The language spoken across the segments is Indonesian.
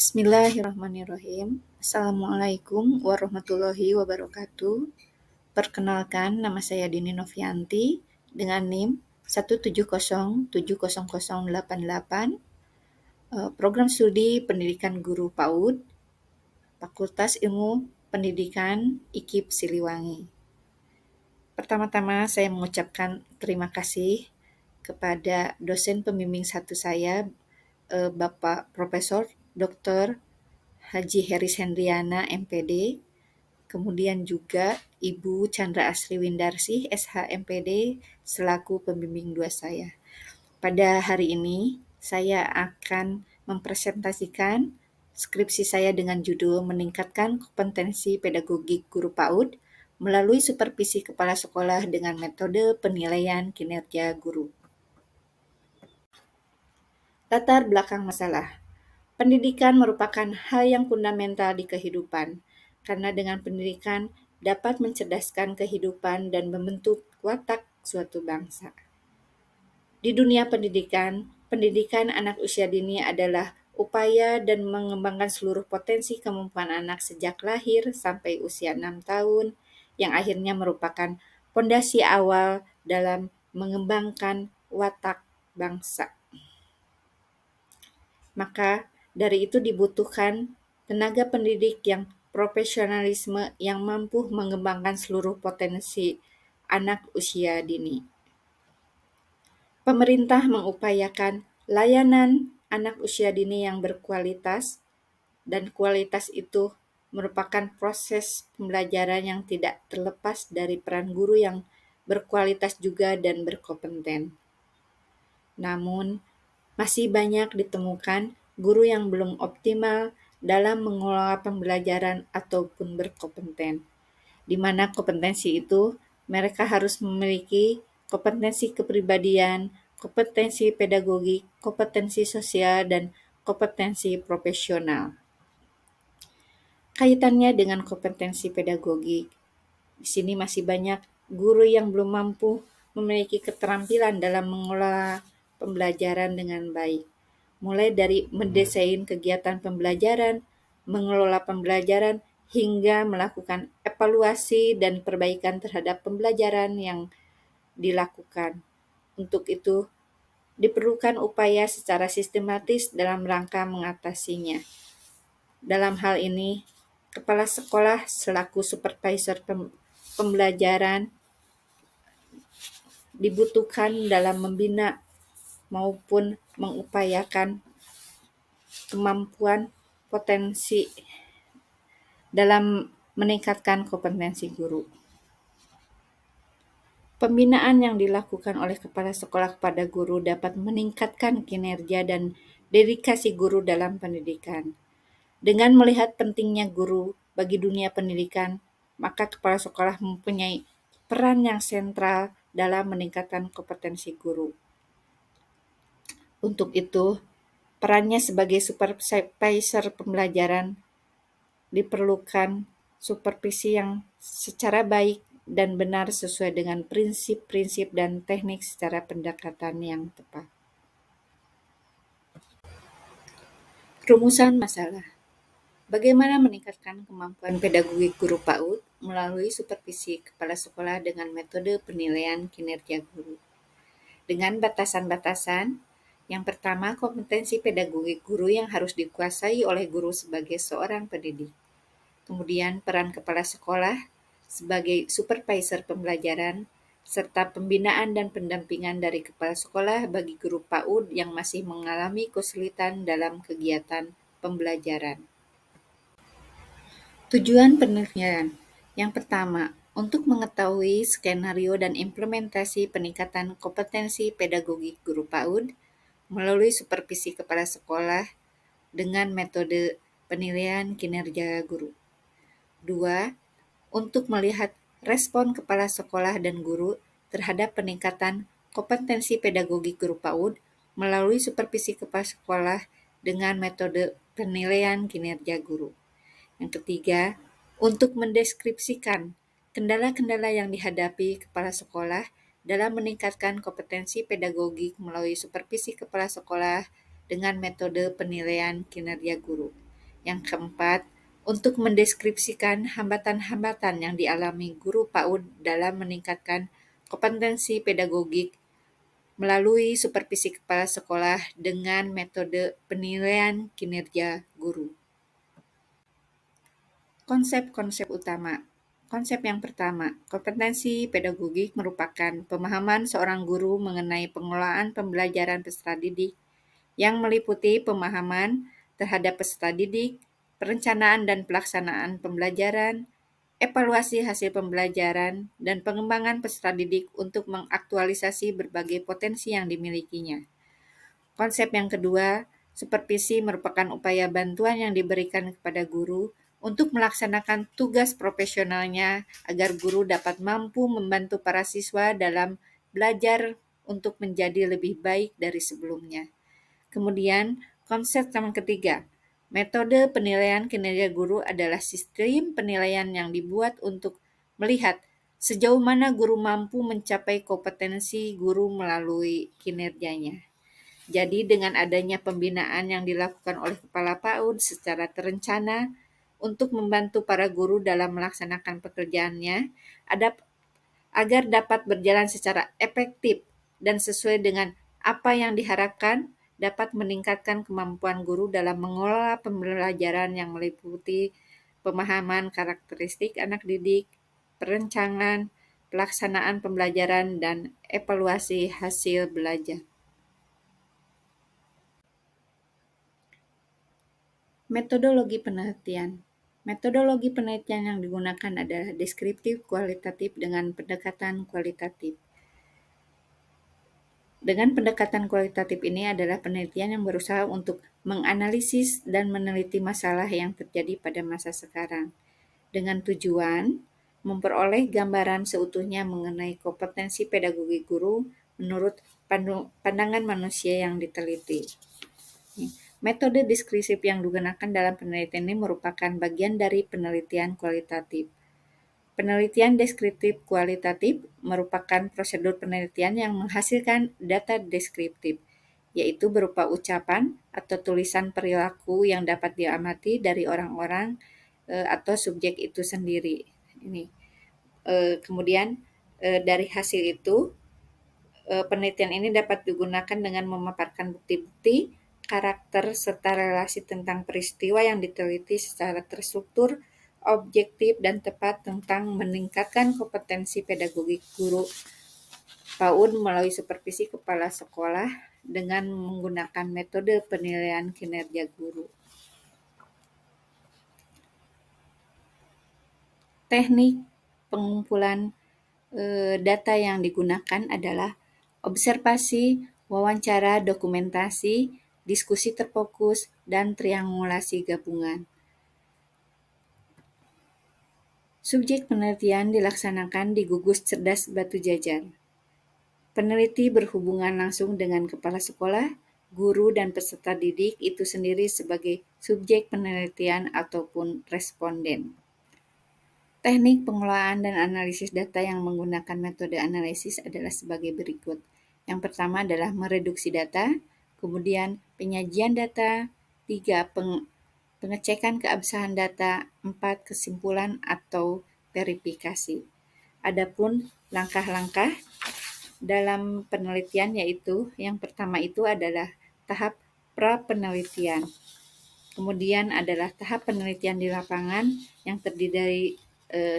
Bismillahirrahmanirrahim. Assalamualaikum warahmatullahi wabarakatuh. Perkenalkan, nama saya Dini Novianti dengan NIM 170700088, Program Studi Pendidikan Guru PAUD, Fakultas Ilmu Pendidikan IKIP Siliwangi. Pertama-tama saya mengucapkan terima kasih kepada dosen pembimbing satu saya, Bapak Profesor Dr. Haji Heris Hendriana, MPD, kemudian juga Ibu Chandra Asri Windarsih, SH MPD, selaku pembimbing 2 saya. Pada hari ini, saya akan mempresentasikan skripsi saya dengan judul Meningkatkan Kompetensi Pedagogik Guru PAUD melalui supervisi kepala sekolah dengan metode penilaian kinerja guru. Latar belakang masalah. Pendidikan merupakan hal yang fundamental di kehidupan, karena dengan pendidikan dapat mencerdaskan kehidupan dan membentuk watak suatu bangsa. Di dunia pendidikan, pendidikan anak usia dini adalah upaya dan mengembangkan seluruh potensi kemampuan anak sejak lahir sampai usia 6 tahun, yang akhirnya merupakan fondasi awal dalam mengembangkan watak bangsa. Maka dari itu dibutuhkan tenaga pendidik yang profesionalisme yang mampu mengembangkan seluruh potensi anak usia dini. Pemerintah mengupayakan layanan anak usia dini yang berkualitas, dan kualitas itu merupakan proses pembelajaran yang tidak terlepas dari peran guru yang berkualitas juga dan berkompeten. Namun, masih banyak ditemukan guru yang belum optimal dalam mengelola pembelajaran ataupun berkompeten, di mana kompetensi itu mereka harus memiliki kompetensi kepribadian, kompetensi pedagogik, kompetensi sosial, dan kompetensi profesional. Kaitannya dengan kompetensi pedagogik, di sini masih banyak guru yang belum mampu memiliki keterampilan dalam mengelola pembelajaran dengan baik, mulai dari mendesain kegiatan pembelajaran, mengelola pembelajaran, hingga melakukan evaluasi dan perbaikan terhadap pembelajaran yang dilakukan. Untuk itu, diperlukan upaya secara sistematis dalam rangka mengatasinya. Dalam hal ini, kepala sekolah selaku supervisor pembelajaran dibutuhkan dalam membina maupun mengupayakan kemampuan potensi dalam meningkatkan kompetensi guru. Pembinaan yang dilakukan oleh kepala sekolah kepada guru dapat meningkatkan kinerja dan dedikasi guru dalam pendidikan. Dengan melihat pentingnya guru bagi dunia pendidikan, maka kepala sekolah mempunyai peran yang sentral dalam meningkatkan kompetensi guru. Untuk itu, perannya sebagai supervisor pembelajaran diperlukan supervisi yang secara baik dan benar sesuai dengan prinsip-prinsip dan teknik secara pendekatan yang tepat. Rumusan masalah. Bagaimana meningkatkan kemampuan pedagogik guru PAUD melalui supervisi kepala sekolah dengan metode penilaian kinerja guru. Dengan batasan-batasan, yang pertama, kompetensi pedagogik guru yang harus dikuasai oleh guru sebagai seorang pendidik. Kemudian, peran kepala sekolah sebagai supervisor pembelajaran, serta pembinaan dan pendampingan dari kepala sekolah bagi guru PAUD yang masih mengalami kesulitan dalam kegiatan pembelajaran. Tujuan penelitian. Yang pertama, untuk mengetahui skenario dan implementasi peningkatan kompetensi pedagogik guru PAUD melalui supervisi kepala sekolah dengan metode penilaian kinerja guru. 2. Untuk melihat respon kepala sekolah dan guru terhadap peningkatan kompetensi pedagogik guru PAUD melalui supervisi kepala sekolah dengan metode penilaian kinerja guru. Yang ketiga, untuk mendeskripsikan kendala-kendala yang dihadapi kepala sekolah dalam meningkatkan kompetensi pedagogik melalui supervisi kepala sekolah dengan metode penilaian kinerja guru. Yang keempat, untuk mendeskripsikan hambatan-hambatan yang dialami guru PAUD dalam meningkatkan kompetensi pedagogik melalui supervisi kepala sekolah dengan metode penilaian kinerja guru. Konsep-konsep utama. Konsep yang pertama, kompetensi pedagogik merupakan pemahaman seorang guru mengenai pengelolaan pembelajaran peserta didik yang meliputi pemahaman terhadap peserta didik, perencanaan dan pelaksanaan pembelajaran, evaluasi hasil pembelajaran, dan pengembangan peserta didik untuk mengaktualisasi berbagai potensi yang dimilikinya. Konsep yang kedua, supervisi merupakan upaya bantuan yang diberikan kepada guru untuk melaksanakan tugas profesionalnya agar guru dapat mampu membantu para siswa dalam belajar untuk menjadi lebih baik dari sebelumnya. Kemudian, konsep yang ketiga, metode penilaian kinerja guru adalah sistem penilaian yang dibuat untuk melihat sejauh mana guru mampu mencapai kompetensi guru melalui kinerjanya. Jadi dengan adanya pembinaan yang dilakukan oleh Kepala PAUD secara terencana untuk membantu para guru dalam melaksanakan pekerjaannya, agar dapat berjalan secara efektif dan sesuai dengan apa yang diharapkan, dapat meningkatkan kemampuan guru dalam mengelola pembelajaran yang meliputi pemahaman karakteristik anak didik, perencanaan, pelaksanaan pembelajaran, dan evaluasi hasil belajar. Metodologi penelitian. Metodologi penelitian yang digunakan adalah deskriptif kualitatif dengan pendekatan kualitatif. Dengan pendekatan kualitatif ini adalah penelitian yang berusaha untuk menganalisis dan meneliti masalah yang terjadi pada masa sekarang, dengan tujuan memperoleh gambaran seutuhnya mengenai kompetensi pedagogi guru menurut pandangan manusia yang diteliti. Metode deskriptif yang digunakan dalam penelitian ini merupakan bagian dari penelitian kualitatif. Penelitian deskriptif kualitatif merupakan prosedur penelitian yang menghasilkan data deskriptif, yaitu berupa ucapan atau tulisan perilaku yang dapat diamati dari orang-orang atau subjek itu sendiri. Kemudian dari hasil itu, penelitian ini dapat digunakan dengan memaparkan bukti-bukti, karakter, serta relasi tentang peristiwa yang diteliti secara terstruktur, objektif, dan tepat tentang meningkatkan kompetensi pedagogik guru PAUD melalui supervisi kepala sekolah dengan menggunakan metode penilaian kinerja guru. Teknik pengumpulan data yang digunakan adalah observasi, wawancara, dokumentasi, diskusi terfokus, dan triangulasi gabungan. Subjek penelitian dilaksanakan di gugus cerdas Batu Jajar. Peneliti berhubungan langsung dengan kepala sekolah, guru, dan peserta didik itu sendiri sebagai subjek penelitian ataupun responden. Teknik pengelolaan dan analisis data yang menggunakan metode analisis adalah sebagai berikut. Yang pertama adalah mereduksi data, kemudian penyajian data, 3. Pengecekan keabsahan data, 4. Kesimpulan atau verifikasi. Adapun langkah-langkah dalam penelitian yaitu yang pertama itu adalah tahap pra-penelitian. Kemudian adalah tahap penelitian di lapangan yang terdiri dari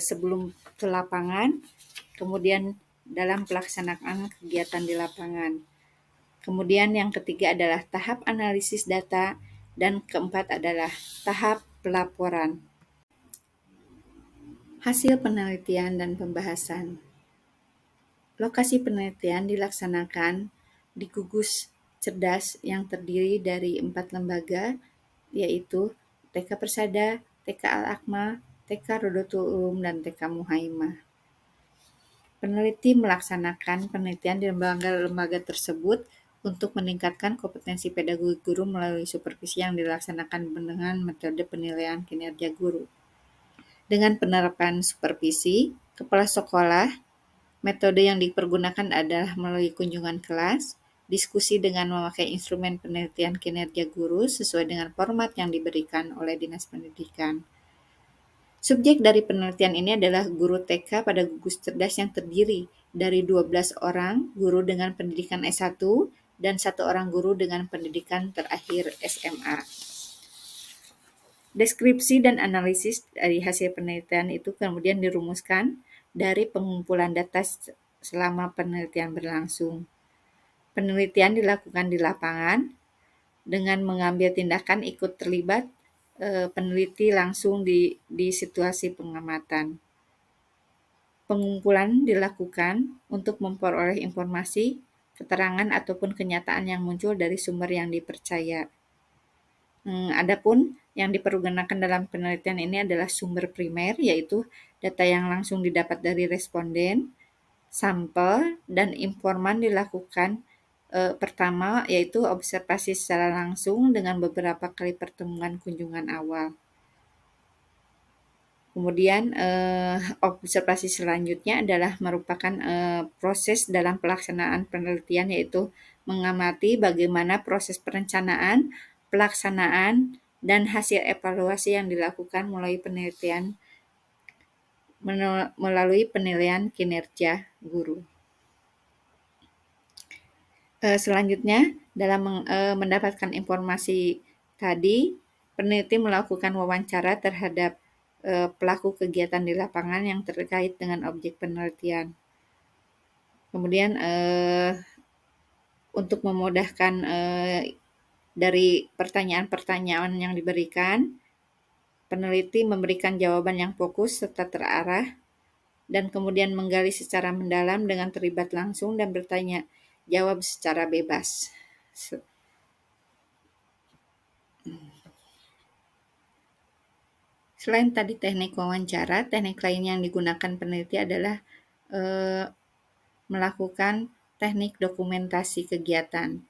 sebelum ke lapangan, kemudian dalam pelaksanaan kegiatan di lapangan. Kemudian yang ketiga adalah tahap analisis data, dan keempat adalah tahap pelaporan. Hasil penelitian dan pembahasan. Lokasi penelitian dilaksanakan di gugus cerdas yang terdiri dari 4 lembaga, yaitu TK Persada, TK Al-Akmal, TK Rodotul Ulum, dan TK Muhaimah. Peneliti melaksanakan penelitian di lembaga-lembaga tersebut untuk meningkatkan kompetensi pedagogi guru melalui supervisi yang dilaksanakan dengan metode penilaian kinerja guru. Dengan penerapan supervisi, kepala sekolah, metode yang dipergunakan adalah melalui kunjungan kelas, diskusi dengan memakai instrumen penelitian kinerja guru sesuai dengan format yang diberikan oleh Dinas Pendidikan. Subjek dari penelitian ini adalah guru TK pada gugus cerdas yang terdiri dari 12 orang guru dengan pendidikan S1 dan 1 orang guru dengan pendidikan terakhir SMA. Deskripsi dan analisis dari hasil penelitian itu kemudian dirumuskan dari pengumpulan data selama penelitian berlangsung. Penelitian dilakukan di lapangan dengan mengambil tindakan ikut terlibat peneliti langsung di situasi pengamatan. Pengumpulan dilakukan untuk memperoleh informasi, keterangan ataupun kenyataan yang muncul dari sumber yang dipercaya. Adapun yang dipergunakan dalam penelitian ini adalah sumber primer, yaitu data yang langsung didapat dari responden, sampel, dan informan dilakukan pertama yaitu observasi secara langsung dengan beberapa kali pertemuan kunjungan awal. Kemudian observasi selanjutnya adalah merupakan proses dalam pelaksanaan penelitian, yaitu mengamati bagaimana proses perencanaan, pelaksanaan, dan hasil evaluasi yang dilakukan melalui penilaian kinerja guru. Selanjutnya, dalam mendapatkan informasi tadi, peneliti melakukan wawancara terhadap pelaku kegiatan di lapangan yang terkait dengan objek penelitian. Kemudian untuk memudahkan dari pertanyaan-pertanyaan yang diberikan, peneliti memberikan jawaban yang fokus serta terarah, dan kemudian menggali secara mendalam dengan terlibat langsung dan bertanya jawab secara bebas. Selain tadi teknik wawancara, teknik lain yang digunakan peneliti adalah melakukan teknik dokumentasi kegiatan.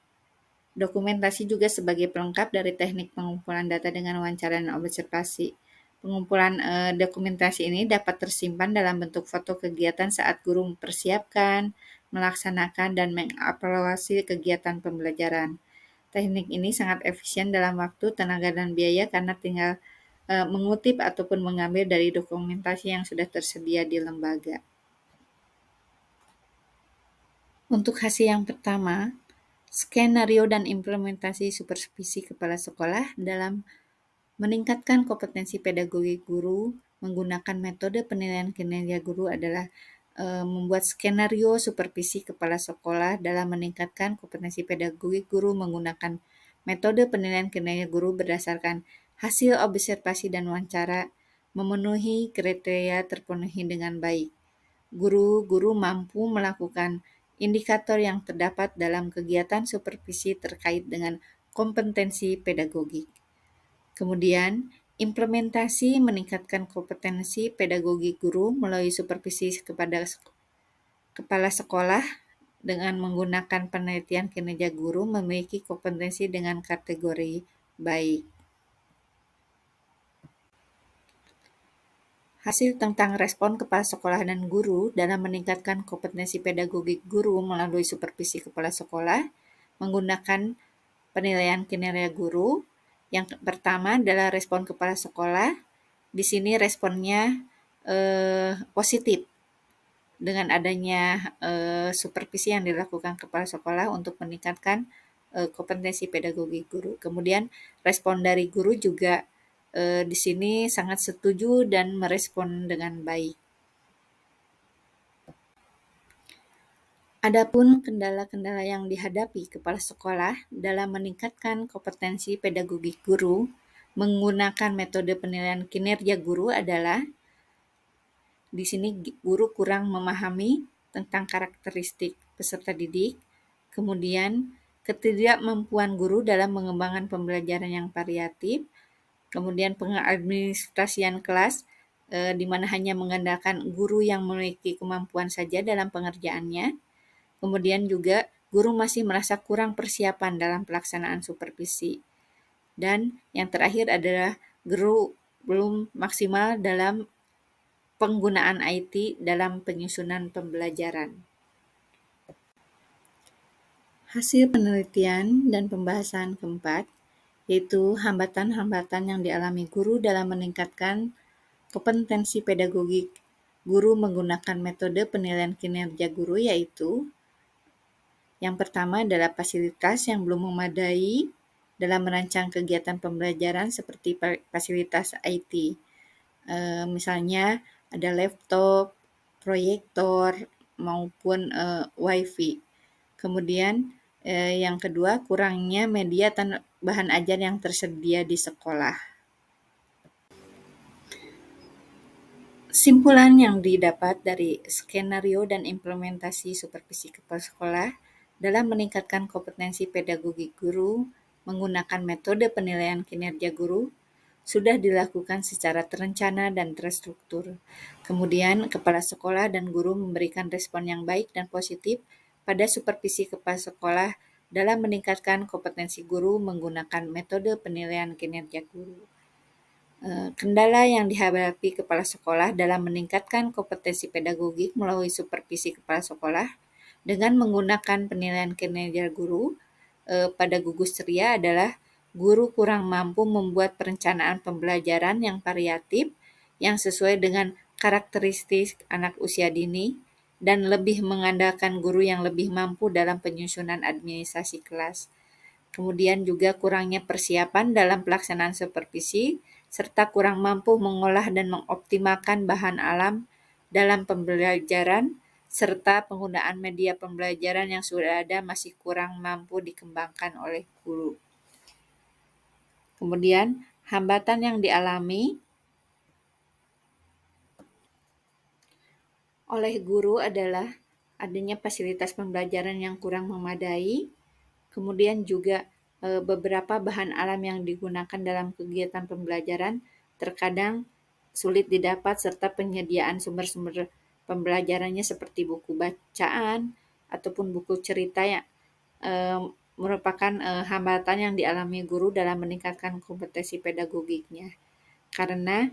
Dokumentasi juga sebagai pelengkap dari teknik pengumpulan data dengan wawancara dan observasi. Pengumpulan dokumentasi ini dapat tersimpan dalam bentuk foto kegiatan saat guru mempersiapkan, melaksanakan, dan mengevaluasi kegiatan pembelajaran. Teknik ini sangat efisien dalam waktu, tenaga, dan biaya karena tinggal mengutip ataupun mengambil dari dokumentasi yang sudah tersedia di lembaga. Untuk hasil yang pertama, skenario dan implementasi supervisi kepala sekolah dalam meningkatkan kompetensi pedagogi guru menggunakan metode penilaian kinerja guru adalah membuat skenario supervisi kepala sekolah dalam meningkatkan kompetensi pedagogi guru menggunakan metode penilaian kinerja guru berdasarkan hasil observasi dan wawancara memenuhi kriteria terpenuhi dengan baik. Guru-guru mampu melakukan indikator yang terdapat dalam kegiatan supervisi terkait dengan kompetensi pedagogik. Kemudian, implementasi meningkatkan kompetensi pedagogi guru melalui supervisi kepada kepala sekolah dengan menggunakan penelitian kinerja guru memiliki kompetensi dengan kategori baik. Hasil tentang respon kepala sekolah dan guru dalam meningkatkan kompetensi pedagogik guru melalui supervisi kepala sekolah menggunakan penilaian kinerja guru. Yang pertama adalah respon kepala sekolah. Di sini responnya positif dengan adanya supervisi yang dilakukan kepala sekolah untuk meningkatkan kompetensi pedagogi guru. Kemudian respon dari guru juga di sini sangat setuju dan merespon dengan baik. Adapun kendala-kendala yang dihadapi kepala sekolah dalam meningkatkan kompetensi pedagogi guru menggunakan metode penilaian kinerja guru adalah di sini guru kurang memahami tentang karakteristik peserta didik, kemudian ketidakmampuan guru dalam mengembangkan pembelajaran yang variatif, kemudian pengadministrasian kelas di mana hanya mengandalkan guru yang memiliki kemampuan saja dalam pengerjaannya. Kemudian juga guru masih merasa kurang persiapan dalam pelaksanaan supervisi. Dan yang terakhir adalah guru belum maksimal dalam penggunaan IT dalam penyusunan pembelajaran. Hasil penelitian dan pembahasan keempat, yaitu hambatan-hambatan yang dialami guru dalam meningkatkan kompetensi pedagogik guru menggunakan metode penilaian kinerja guru, yaitu yang pertama adalah fasilitas yang belum memadai dalam merancang kegiatan pembelajaran seperti fasilitas IT. Misalnya ada laptop, proyektor, maupun WiFi. Kemudian yang kedua, kurangnya media dan bahan ajar yang tersedia di sekolah. Simpulan yang didapat dari skenario dan implementasi supervisi kepala sekolah dalam meningkatkan kompetensi pedagogi guru menggunakan metode penilaian kinerja guru sudah dilakukan secara terencana dan terstruktur. Kemudian, kepala sekolah dan guru memberikan respon yang baik dan positif pada supervisi kepala sekolah dalam meningkatkan kompetensi guru menggunakan metode penilaian kinerja guru. Kendala yang dihadapi kepala sekolah dalam meningkatkan kompetensi pedagogik melalui supervisi kepala sekolah dengan menggunakan penilaian kinerja guru pada gugus ria adalah guru kurang mampu membuat perencanaan pembelajaran yang variatif yang sesuai dengan karakteristik anak usia dini dan lebih mengandalkan guru yang lebih mampu dalam penyusunan administrasi kelas. Kemudian juga kurangnya persiapan dalam pelaksanaan supervisi serta kurang mampu mengolah dan mengoptimalkan bahan alam dalam pembelajaran serta penggunaan media pembelajaran yang sudah ada masih kurang mampu dikembangkan oleh guru. Kemudian, hambatan yang dialami oleh guru adalah adanya fasilitas pembelajaran yang kurang memadai, kemudian juga beberapa bahan alam yang digunakan dalam kegiatan pembelajaran terkadang sulit didapat serta penyediaan sumber-sumber pembelajarannya seperti buku bacaan ataupun buku cerita yang merupakan hambatan yang dialami guru dalam meningkatkan kompetensi pedagogiknya. Karena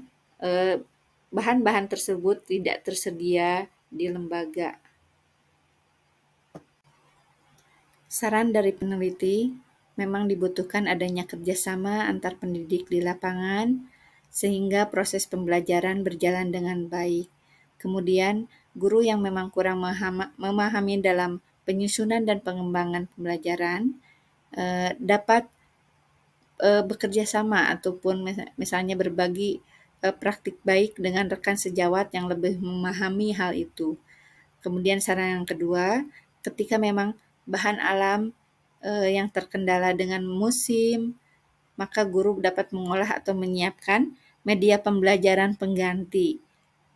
bahan-bahan tersebut tidak tersedia di lembaga. Saran dari peneliti, memang dibutuhkan adanya kerjasama antar pendidik di lapangan sehingga proses pembelajaran berjalan dengan baik. Kemudian, guru yang memang kurang memahami dalam penyusunan dan pengembangan pembelajaran dapat bekerja sama ataupun misalnya berbagi praktik baik dengan rekan sejawat yang lebih memahami hal itu. Kemudian saran yang kedua, ketika memang bahan alam yang terkendala dengan musim, maka guru dapat mengolah atau menyiapkan media pembelajaran pengganti.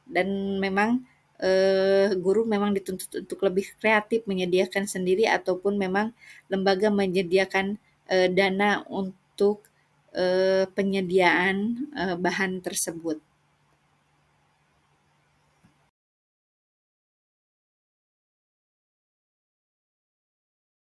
Dan memang guru memang dituntut untuk lebih kreatif menyediakan sendiri ataupun memang lembaga menyediakan dana untuk penyediaan bahan tersebut.